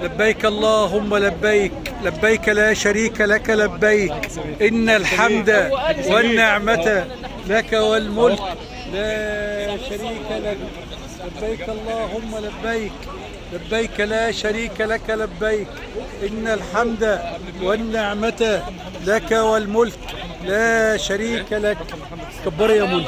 لبيك اللهم لبيك، لبيك لا شريك لك لبيك، إن الحمد والنعمة لك والملك لا شريك لك. لبيك اللهم لبيك، لبيك لا شريك لك لبيك، إن الحمد والنعمة لك والملك لا شريك لك. كبر يا ملك،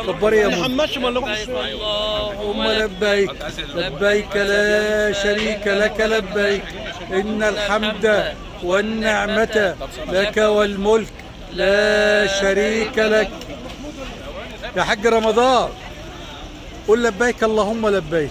كبر يا ملك. اللهم لبيك، لبيك لا شريك لك لبيك، إن الحمد والنعمة لك والملك لا شريك لك. يا حاج رمضان قل لبيك اللهم لبيك.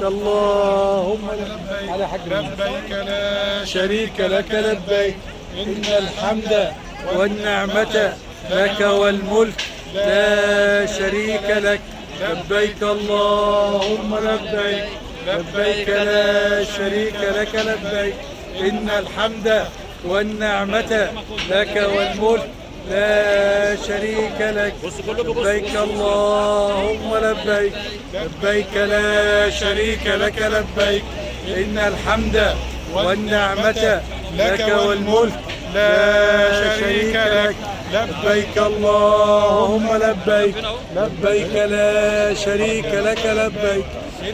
اللهم لبيك على حق لبيك لا شريك لك لبيك، إن الحمد والنعمة لك والملك لا شريك لك. لبيك اللهم لبيك، لبيك لا شريك لك لبيك، إن الحمد والنعمة لك والملك لا شريك لك. لبيك اللهم لبيك، لبيك لا شريك لك لبيك، إن الحمد والنعمة لك والملك لا شريك لك. لبيك اللهم لبيك، لبيك لا شريك لك لبيك،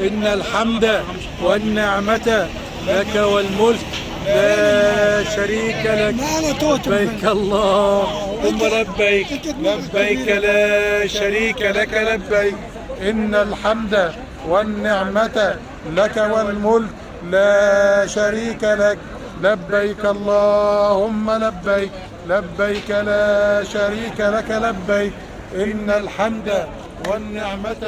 إن الحمد والنعمة لك والملك لا شريك لك. لبيك اللهم لبيك، لبيك لا شريك لك لبيك، إن الحمد والنعمة لك والملك لا شريك لك. لبيك اللهم لبيك، لبيك لا شريك لك لبيك، إن الحمد والنعمة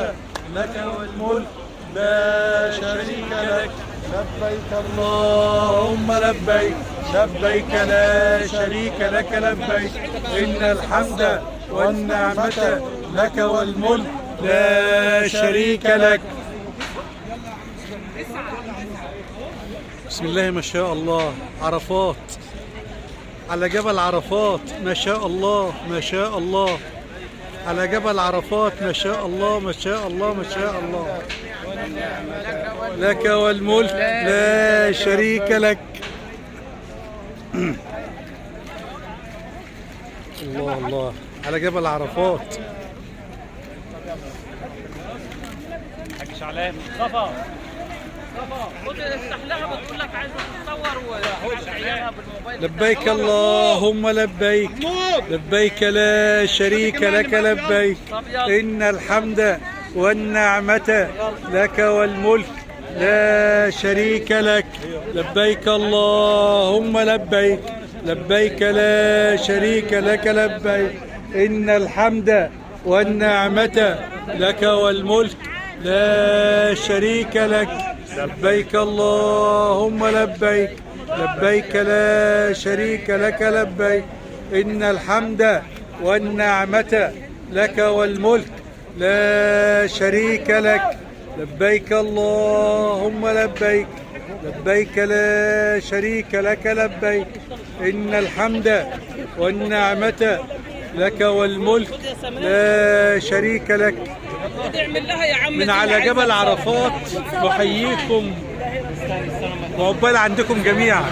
لك والملك لا شريك لك. لبيك اللهم لبيك، لبيك لا شريك لك لبيك، إن الحمد والنعمة لك والملك لا شريك لك. بسم الله ما شاء الله. عرفات، على جبل عرفات ما شاء الله ما شاء الله، على جبل عرفات ما شاء الله ما شاء الله ما شاء الله. لك والملك لا شريك لك. الله الله، على جبل عرفات. حاج شعلان صفا خد افتح لها بتقول لك عايزه تتصور وعيالها بالموبايل. لبيك اللهم لبيك، لبيك لا شريك لك لبيك، إن الحمد والنعمة لك والملك لا شريك لك. لبيك اللهم لبيك، لبيك لا شريك لك لبيك، إن الحمد والنعمة لك والملك لا شريك لك. لبيك اللهم لبيك، لبيك لا شريك لك لبيك، إن الحمد والنعمة لك والملك لا شريك لك. لبيك اللهم لبيك، لبيك لا شريك لك لبيك، إن الحمد والنعمة لك والملك لا شريك لك. من على جبل عرفات نحييكم وعقبال عندكم جميعا.